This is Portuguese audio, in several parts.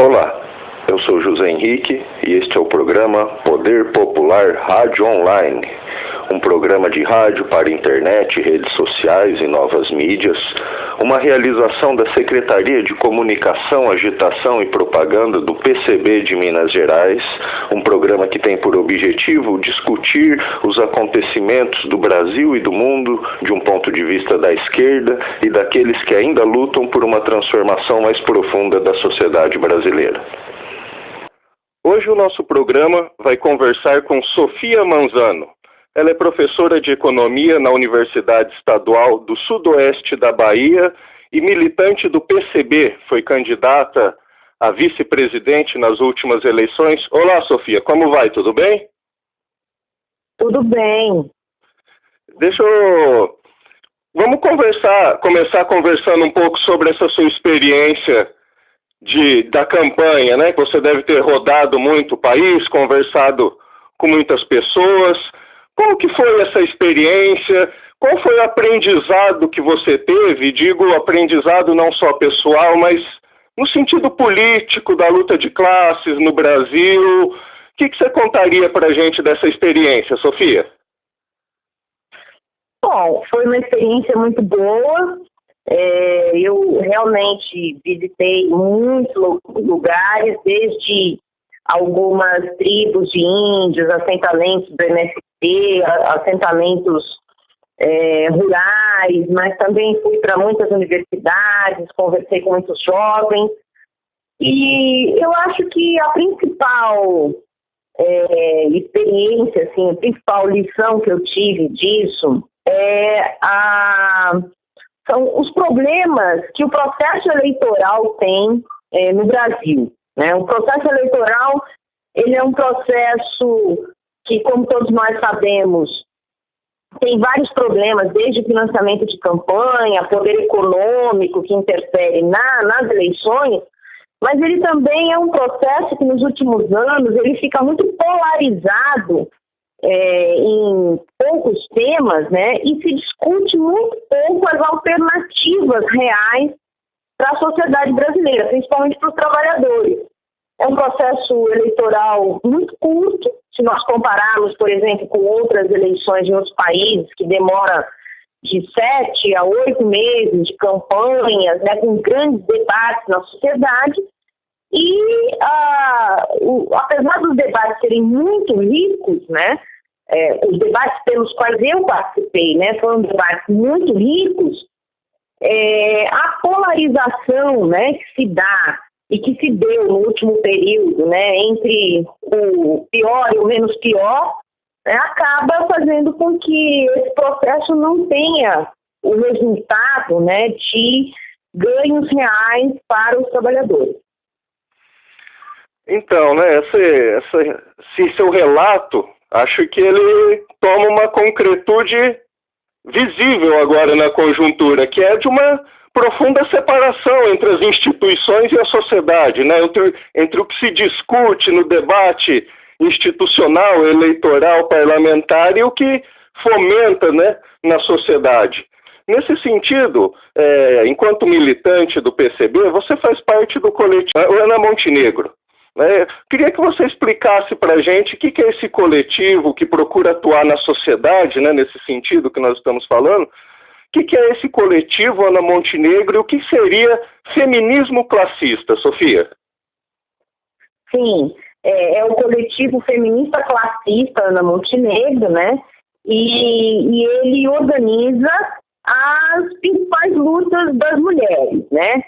Olá, eu sou José Henrique e este é o programa Poder Popular Rádio Online, um programa de rádio para internet, redes sociais e novas mídias, uma realização da Secretaria de Comunicação, Agitação e Propaganda do PCB de Minas Gerais, um programa que tem por objetivo discutir os acontecimentos do Brasil e do mundo de um ponto de vista da esquerda e daqueles que ainda lutam por uma transformação mais profunda da sociedade brasileira. Hoje o nosso programa vai conversar com Sofia Manzano. Ela é professora de Economia na Universidade Estadual do Sudoeste da Bahia e militante do PCB. Foi candidata a vice-presidente nas últimas eleições. Olá, Sofia, como vai? Tudo bem? Tudo bem. Vamos começar conversando um pouco sobre essa sua experiência da campanha, né? Você deve ter rodado muito o país, conversado com muitas pessoas. Como que foi essa experiência? Qual foi o aprendizado que você teve? Digo aprendizado não só pessoal, mas no sentido político, da luta de classes no Brasil. O que você contaria para a gente dessa experiência, Sofia? Bom, foi uma experiência muito boa. Eu realmente visitei muitos lugares, desde algumas tribos de índios, assentamentos do MST, assentamentos rurais, mas também fui para muitas universidades, conversei com muitos jovens. E eu acho que a principal experiência, assim, a principal lição que eu tive disso são os problemas que o processo eleitoral tem no Brasil, né? O processo eleitoral, ele é um processo que, como todos nós sabemos, tem vários problemas, desde financiamento de campanha, poder econômico que interfere nas eleições, mas ele também é um processo que nos últimos anos ele fica muito polarizado em poucos temas, né? E se discute muito pouco as alternativas reais para a sociedade brasileira, principalmente para os trabalhadores. É um processo eleitoral muito curto, se nós compararmos, por exemplo, com outras eleições em outros países, que demora de 7 a 8 meses de campanhas, né, com grandes debates na sociedade. E, apesar dos debates serem muito ricos, né, os debates pelos quais eu participei, né, foram debates muito ricos, a polarização, né, que se dá e que se deu no último período, né, entre o pior e o menos pior, né, acaba fazendo com que esse processo não tenha o resultado, né, de ganhos reais para os trabalhadores. Então, né, esse seu relato, acho que ele toma uma concretude visível agora na conjuntura, que é de uma profunda separação entre as instituições e a sociedade, né, entre o que se discute no debate institucional, eleitoral, parlamentar e o que fomenta, né, na sociedade. Nesse sentido, enquanto militante do PCB, você faz parte do coletivo Ana Montenegro. Queria que você explicasse para a gente o que é esse coletivo que procura atuar na sociedade, né, nesse sentido que nós estamos falando. O que é esse coletivo Ana Montenegro e o que seria feminismo classista, Sofia? Sim, é o coletivo feminista classista Ana Montenegro, né? E ele organiza as principais lutas das mulheres, né?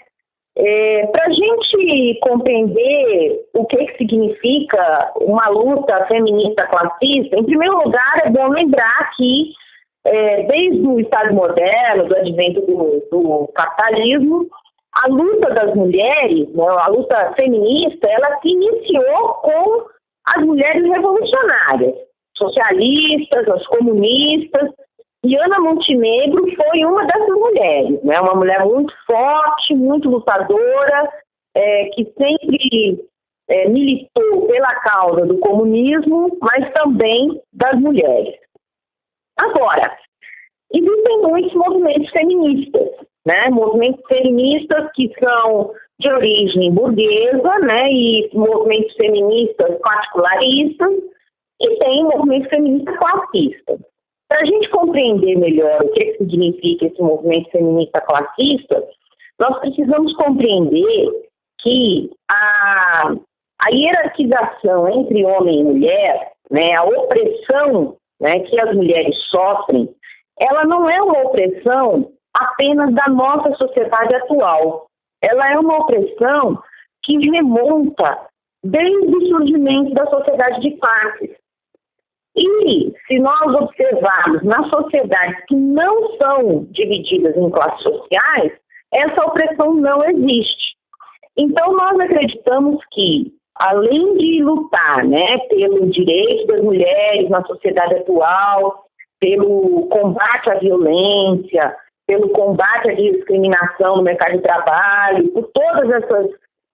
Para a gente compreender o que significa uma luta feminista classista, em primeiro lugar é bom lembrar que desde o Estado moderno, do advento do capitalismo, a luta das mulheres, né, a luta feminista, ela se iniciou com as mulheres revolucionárias, socialistas, as comunistas, e Ana Montenegro foi uma dessas mulheres, né? Uma mulher muito forte, muito lutadora, que sempre militou pela causa do comunismo, mas também das mulheres. Agora, existem muitos movimentos feministas, né? Movimentos feministas que são de origem burguesa, né, e movimentos feministas particularistas, e tem movimento feminista classista. Para a gente compreender melhor o que significa esse movimento feminista classista, nós precisamos compreender que a hierarquização entre homem e mulher, né, a opressão, né, que as mulheres sofrem, ela não é uma opressão apenas da nossa sociedade atual. Ela é uma opressão que remonta desde o surgimento da sociedade de classes. E se nós observarmos nas sociedades que não são divididas em classes sociais, essa opressão não existe. Então nós acreditamos que, além de lutar, né, pelo direito das mulheres na sociedade atual, pelo combate à violência, pelo combate à discriminação no mercado de trabalho, por todos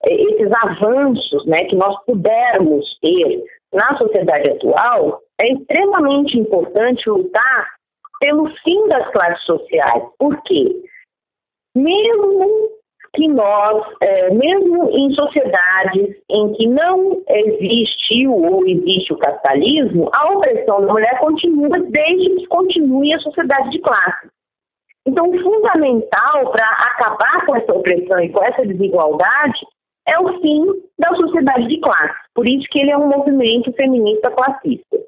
esses avanços, né, que nós pudermos ter na sociedade atual, é extremamente importante lutar pelo fim das classes sociais. Por quê? Mesmo que nós, mesmo em sociedades em que não existiu ou existe o capitalismo, a opressão da mulher continua desde que continue a sociedade de classe. Então, o fundamental para acabar com essa opressão e com essa desigualdade é o fim da sociedade de classe. Por isso que ele é um movimento feminista classista.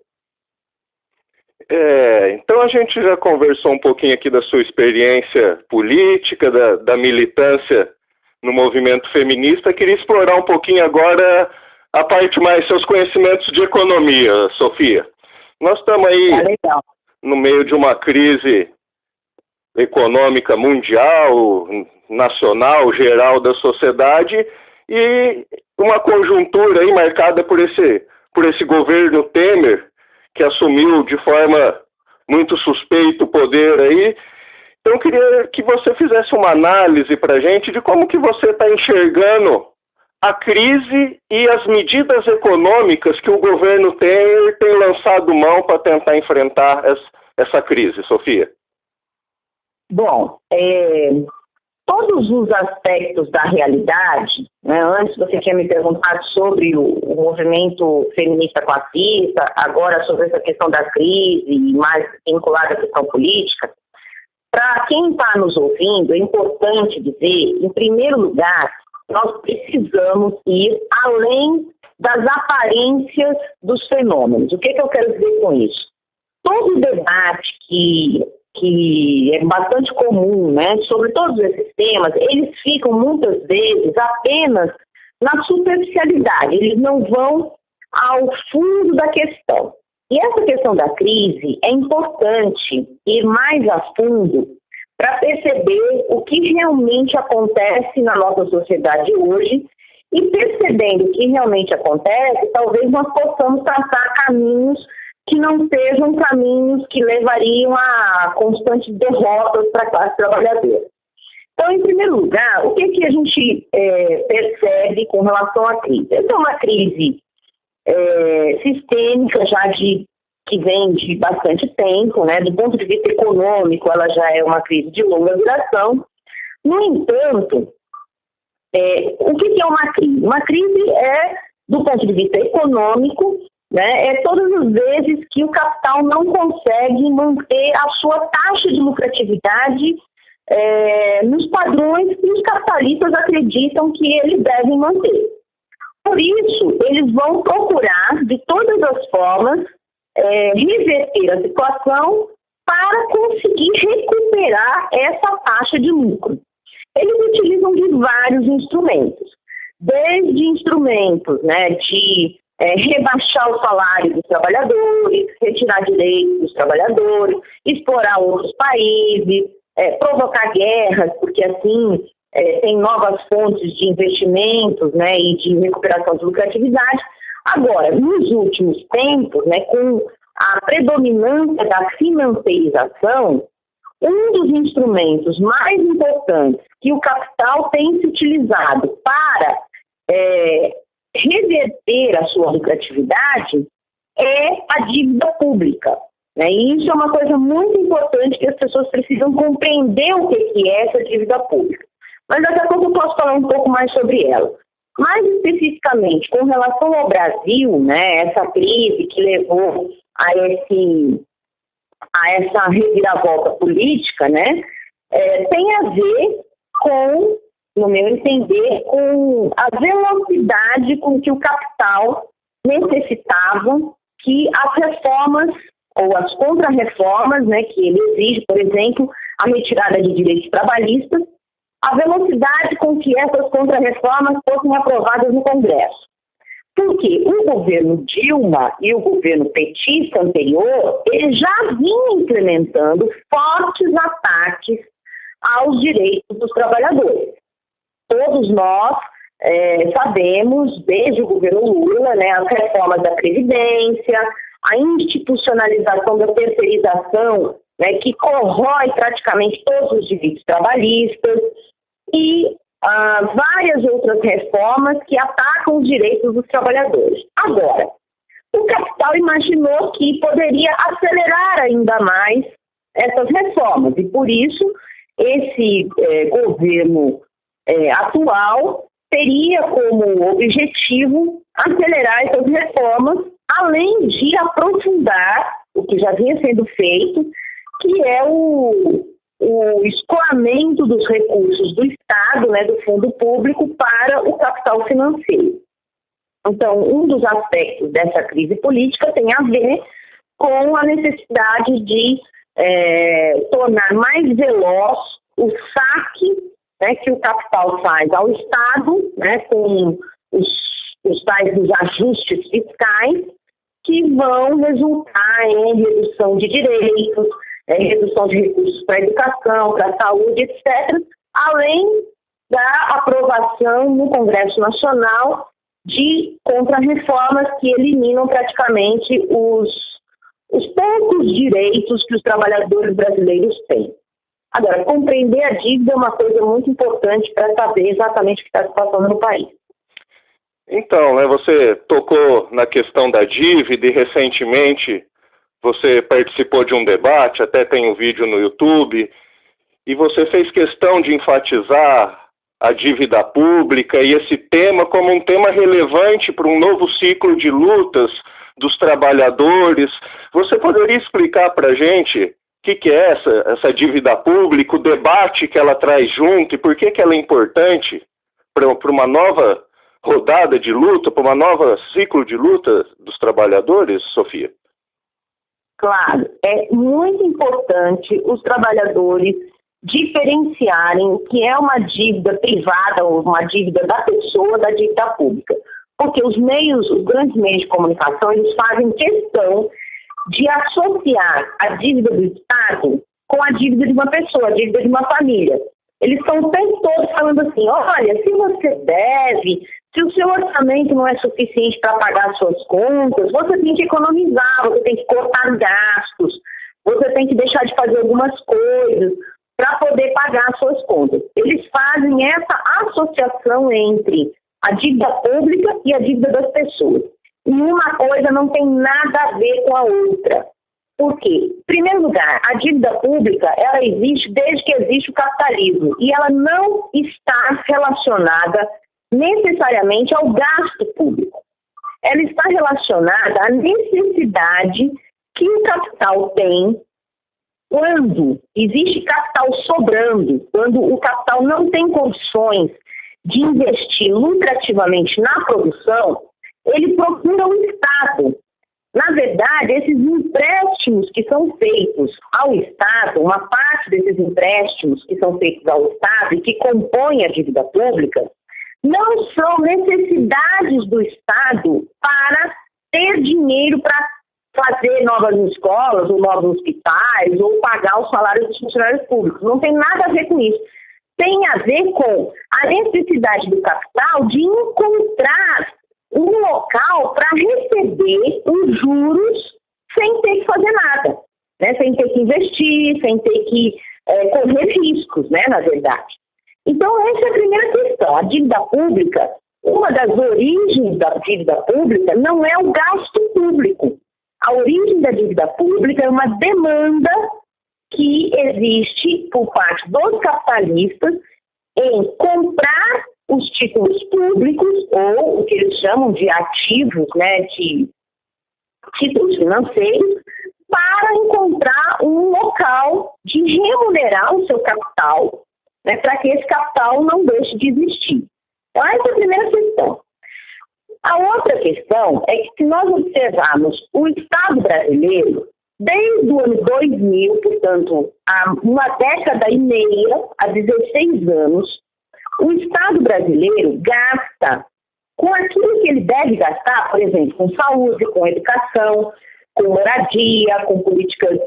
Então a gente já conversou um pouquinho aqui da sua experiência política, da militância no movimento feminista. Queria explorar um pouquinho agora a parte mais, seus conhecimentos de economia, Sofia. Nós estamos aí no meio de uma crise econômica mundial, nacional, geral da sociedade, e uma conjuntura aí marcada por esse governo Temer, que assumiu de forma muito suspeita o poder aí. Então eu queria que você fizesse uma análise para a gente de como que você está enxergando a crise e as medidas econômicas que o governo Temer tem lançado mão para tentar enfrentar essa crise, Sofia. Bom, todos os aspectos da realidade, né, antes você tinha me perguntado sobre o movimento feminista classista, agora sobre essa questão da crise, mais vinculada à questão política. Para quem está nos ouvindo, é importante dizer, em primeiro lugar, nós precisamos ir além das aparências dos fenômenos. O que eu quero dizer com isso? Todo debate que é bastante comum, né, sobre todos esses temas, eles ficam muitas vezes apenas na superficialidade, eles não vão ao fundo da questão. E essa questão da crise é importante ir mais a fundo para perceber o que realmente acontece na nossa sociedade hoje, e percebendo o que realmente acontece, talvez nós possamos traçar caminhos que não sejam caminhos que levariam a constantes derrotas para a classe trabalhadora. Então, em primeiro lugar, o que a gente percebe com relação à crise? Essa é uma crise sistêmica, já que vem de bastante tempo, né? Do ponto de vista econômico, ela já é uma crise de longa duração. No entanto, o que é uma crise? Uma crise é, do ponto de vista econômico, né, todas as vezes que o capital não consegue manter a sua taxa de lucratividade nos padrões que os capitalistas acreditam que eles devem manter. Por isso, eles vão procurar, de todas as formas, reverter a situação para conseguir recuperar essa taxa de lucro. Eles utilizam de vários instrumentos, desde instrumentos, né, de rebaixar o salário dos trabalhadores, retirar direitos dos trabalhadores, explorar outros países, provocar guerras, porque assim tem novas fontes de investimentos, né, e de recuperação de lucratividade. Agora, nos últimos tempos, né, com a predominância da financiarização, um dos instrumentos mais importantes que o capital tem se utilizado para reverter a sua lucratividade é a dívida pública. Né? E isso é uma coisa muito importante que as pessoas precisam compreender o que é essa dívida pública. mas daqui a pouco eu posso falar um pouco mais sobre ela. Mais especificamente, com relação ao Brasil, né, essa crise que levou a essa reviravolta política, né, tem a ver com, no meu entender, com a velocidade com que o capital necessitava que as reformas ou as contra-reformas, né, que ele exige, por exemplo, a retirada de direitos trabalhistas, a velocidade com que essas contra-reformas fossem aprovadas no Congresso. Porque o governo Dilma e o governo petista anterior, eles já vinham implementando fortes ataques aos direitos dos trabalhadores. Todos nós sabemos, desde o governo Lula, né, as reformas da Previdência, a institucionalização da terceirização, né, que corrói praticamente todos os direitos trabalhistas, e várias outras reformas que atacam os direitos dos trabalhadores. Agora, o capital imaginou que poderia acelerar ainda mais essas reformas, e por isso esse governo atual teria como objetivo acelerar essas reformas, além de aprofundar o que já vinha sendo feito, que é o escoamento dos recursos do Estado, né, do fundo público, para o capital financeiro. Então, um dos aspectos dessa crise política tem a ver com a necessidade de tornar mais veloz o saque, né, que o capital faz ao Estado, né, com os tais dos ajustes fiscais, que vão resultar em redução de direitos, redução de recursos para a educação, para a saúde, etc., além da aprovação no Congresso Nacional de contra-reformas que eliminam praticamente os poucos direitos que os trabalhadores brasileiros têm. Agora, compreender a dívida é uma coisa muito importante para saber exatamente o que está se passando no país. Então, né, você tocou na questão da dívida e recentemente você participou de um debate, até tem um vídeo no YouTube, e você fez questão de enfatizar a dívida pública e esse tema como um tema relevante para um novo ciclo de lutas dos trabalhadores. Você poderia explicar para a gente o que é essa dívida pública, o debate que ela traz junto e por que ela é importante para uma nova rodada de luta, para uma nova ciclo de luta dos trabalhadores, Sofia? Claro, é muito importante os trabalhadores diferenciarem o que é uma dívida privada ou uma dívida da pessoa da dívida pública. Porque os grandes meios de comunicação, eles fazem questão de associar a dívida do Estado com a dívida de uma pessoa, a dívida de uma família. Eles estão o tempo todo falando assim, olha, se você deve, se o seu orçamento não é suficiente para pagar as suas contas, você tem que economizar, você tem que cortar gastos, você tem que deixar de fazer algumas coisas para poder pagar as suas contas. Eles fazem essa associação entre a dívida pública e a dívida das pessoas. E uma coisa não tem nada a ver com a outra. Por quê? Em primeiro lugar, a dívida pública, ela existe desde que existe o capitalismo e ela não está relacionada necessariamente ao gasto público. Ela está relacionada à necessidade que o capital tem quando existe capital sobrando, quando o capital não tem condições de investir lucrativamente na produção, ele procura o Estado. Na verdade, esses empréstimos que são feitos ao Estado, uma parte desses empréstimos que são feitos ao Estado e que compõem a dívida pública, não são necessidades do Estado para ter dinheiro para fazer novas escolas ou novos hospitais ou pagar os salários dos funcionários públicos. Não tem nada a ver com isso. Tem a ver com a necessidade do capital de encontrar um local para receber os juros sem ter que fazer nada, né? Sem ter que investir, sem ter que correr riscos, né, na verdade. Então, essa é a primeira questão. A dívida pública, uma das origens da dívida pública não é o gasto público. A origem da dívida pública é uma demanda que existe por parte dos capitalistas em comprar os títulos públicos, ou o que eles chamam de ativos, né, de títulos financeiros, para encontrar um local de remunerar o seu capital, né, para que esse capital não deixe de existir. Então, essa é a primeira questão. A outra questão é que, se nós observarmos o Estado brasileiro, desde o ano 2000, portanto, há uma década e meia, há 16 anos, o Estado brasileiro gasta com aquilo que ele deve gastar, por exemplo, com saúde, com educação, com moradia, com políticas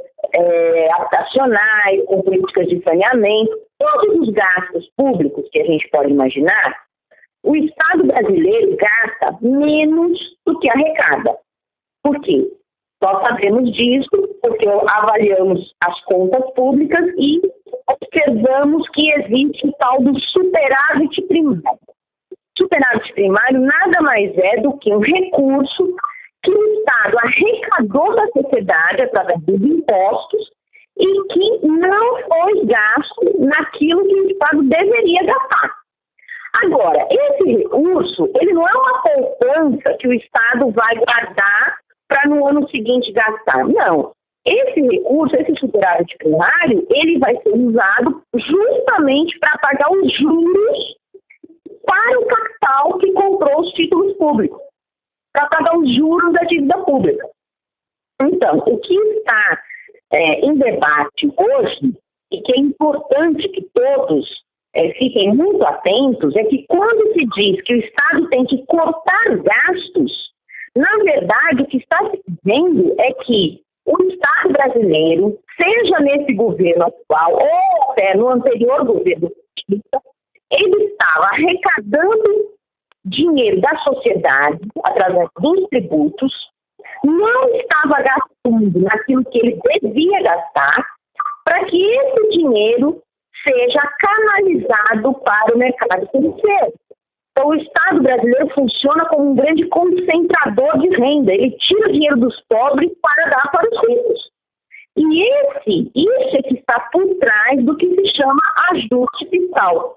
habitacionais, com políticas de saneamento, todos os gastos públicos que a gente pode imaginar, o Estado brasileiro gasta menos do que arrecada. Por quê? Nós sabemos disso porque avaliamos as contas públicas e observamos que existe o tal do superávit primário. Superávit primário nada mais é do que um recurso que o Estado arrecadou da sociedade através dos impostos e que não foi gasto naquilo que o Estado deveria gastar. Agora, esse recurso, ele não é uma poupança que o Estado vai guardar para no ano seguinte gastar. Não. Esse recurso, esse superávit primário, ele vai ser usado justamente para pagar os juros para o capital que comprou os títulos públicos, para pagar os juros da dívida pública. Então, o que está em debate hoje, e que é importante que todos fiquem muito atentos, é que quando se diz que o Estado tem que cortar gastos, na verdade, o que está se dizendo é que o Estado brasileiro, seja nesse governo atual ou até no anterior governo, ele estava arrecadando dinheiro da sociedade através dos tributos, não estava gastando naquilo que ele devia gastar, para que esse dinheiro seja canalizado para o mercado financeiro. Então, o Estado brasileiro funciona como um grande concentrador de renda. Ele tira o dinheiro dos pobres para dar para os ricos. E isso é que está por trás do que se chama ajuste fiscal.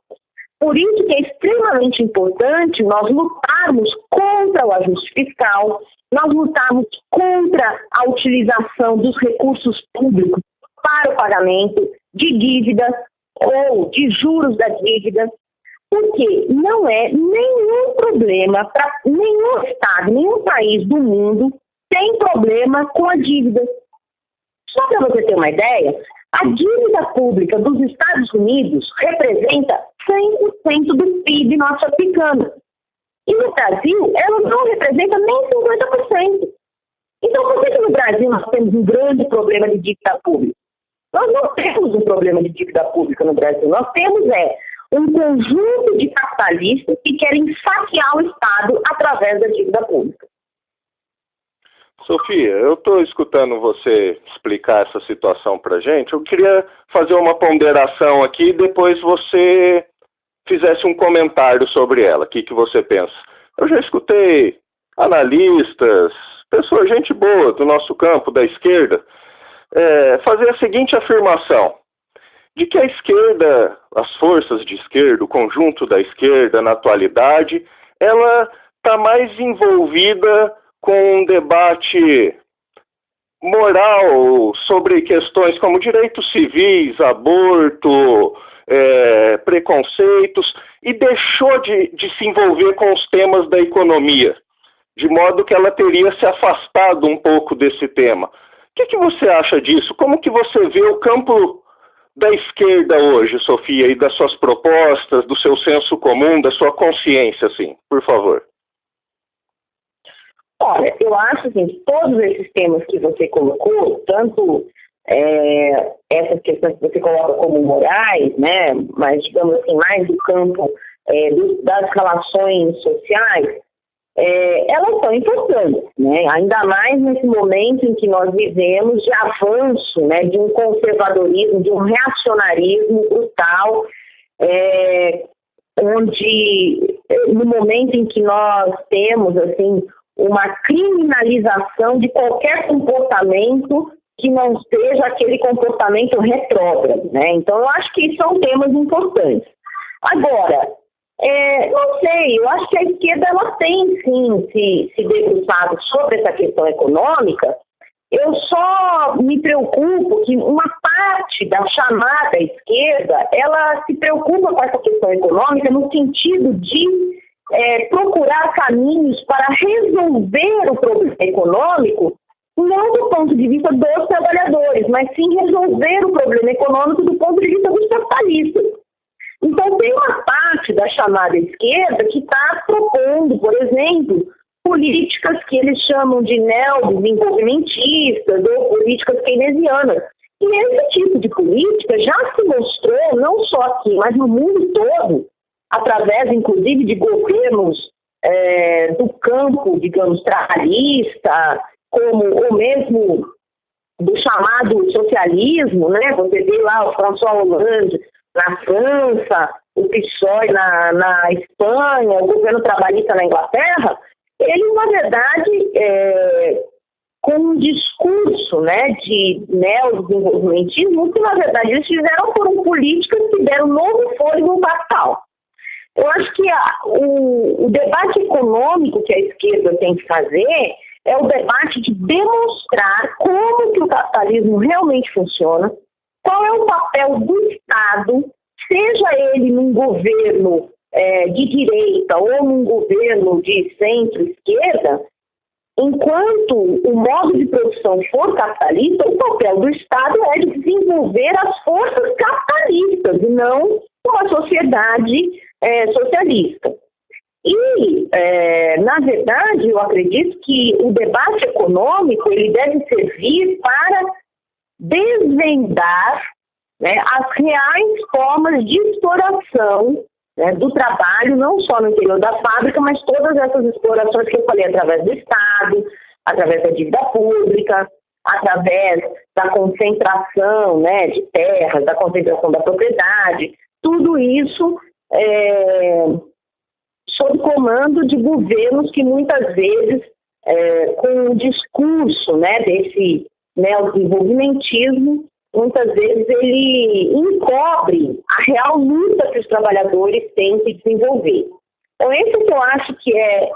Por isso que é extremamente importante nós lutarmos contra o ajuste fiscal, nós lutarmos contra a utilização dos recursos públicos para o pagamento de dívidas ou de juros da dívida, porque não é nenhum problema para nenhum Estado, nenhum país do mundo tem problema com a dívida. Só para você ter uma ideia, a dívida pública dos Estados Unidos representa 100% do PIB norte-americano. E no Brasil, ela não representa nem 50%. Então, por que no Brasil nós temos um grande problema de dívida pública? Nós não temos um problema de dívida pública no Brasil. Nós temos um conjunto de capitalistas que querem saquear o Estado através da dívida pública. Sofia, eu estou escutando você explicar essa situação para a gente. Eu queria fazer uma ponderação aqui e depois você fizesse um comentário sobre ela. O que você pensa? Eu já escutei analistas, pessoas, gente boa do nosso campo, da esquerda, fazer a seguinte afirmação, de que a esquerda, as forças de esquerda, o conjunto da esquerda na atualidade, ela está mais envolvida com um debate moral sobre questões como direitos civis, aborto, preconceitos, e deixou de se envolver com os temas da economia, de modo que ela teria se afastado um pouco desse tema. O que você acha disso? Como que você vê o campo da esquerda hoje, Sofia, e das suas propostas, do seu senso comum, da sua consciência, assim, por favor? Olha, eu acho assim, que todos esses temas que você colocou, tanto essas questões que você coloca como morais, né, mas digamos assim, mais do campo das relações sociais, elas são importantes, né? Ainda mais nesse momento em que nós vivemos de avanço, né, de um conservadorismo, de um reacionarismo brutal, onde no momento em que nós temos assim uma criminalização de qualquer comportamento que não seja aquele comportamento retrógrado, né? Então, eu acho que são temas importantes. Agora, não sei, eu acho que a esquerda ela tem sim se debruçado sobre essa questão econômica. Eu só me preocupo que uma parte da chamada esquerda, ela se preocupa com essa questão econômica no sentido de procurar caminhos para resolver o problema econômico, não do ponto de vista dos trabalhadores, mas sim resolver o problema econômico do ponto de vista dos capitalistas. Então, tem uma parte da chamada esquerda que está propondo, por exemplo, políticas que eles chamam de neodesenvolvimentistas ou políticas keynesianas. E esse tipo de política já se mostrou, não só aqui, mas no mundo todo, através, inclusive, de governos do campo, digamos, trabalhista, como o mesmo do chamado socialismo, né? Você vê lá o François Hollande na França, o PSOE na Espanha, o governo trabalhista na Inglaterra, eles, na verdade, com um discurso, né, de neodesenvolvimentismo, que, na verdade, eles fizeram foram políticas que deram novo fôlego ao capital. Eu acho que o debate econômico que a esquerda tem que fazer é o debate de demonstrar como que o capitalismo realmente funciona, qual é o papel do Estado, seja ele num governo de direita ou num governo de centro-esquerda, enquanto o modo de produção for capitalista, o papel do Estado é de desenvolver as forças capitalistas e não uma sociedade socialista. E, na verdade, eu acredito que o debate econômico ele deve servir para desvendar, né, as reais formas de exploração, né, do trabalho, não só no interior da fábrica, mas todas essas explorações que eu falei, através do Estado, através da dívida pública, através da concentração, né, de terras, da concentração da propriedade, tudo isso sob comando de governos que muitas vezes, com o discurso, né, desse neodesenvolvimentismo, muitas vezes ele encobre a real luta que os trabalhadores têm que desenvolver. Então, esse que eu acho que é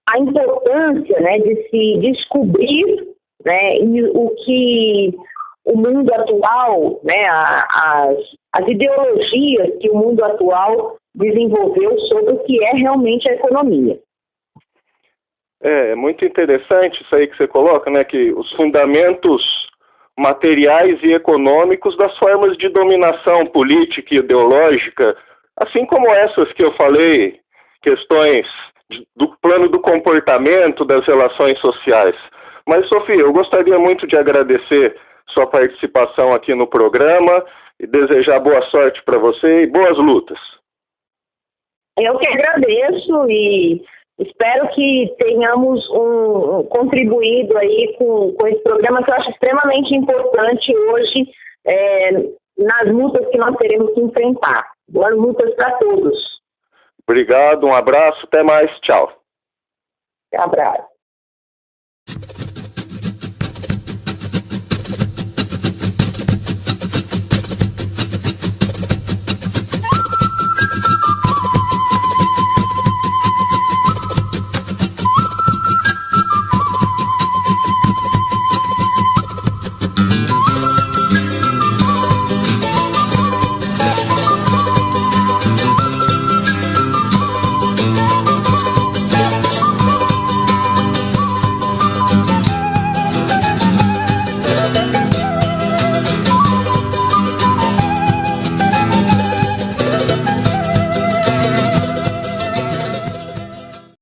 a importância, né, de se descobrir, né, o que o mundo atual, né, as ideologias que o mundo atual desenvolveu sobre o que é realmente a economia. É muito interessante isso aí que você coloca, né, que os fundamentos materiais e econômicos das formas de dominação política e ideológica, assim como essas que eu falei, questões do plano do comportamento das relações sociais. Mas, Sofia, eu gostaria muito de agradecer sua participação aqui no programa e desejar boa sorte para você e boas lutas. Eu que agradeço e espero que tenhamos contribuído aí com esse programa que eu acho extremamente importante hoje nas lutas que nós teremos que enfrentar. Boas lutas para todos. Obrigado, um abraço, até mais, tchau. Um abraço.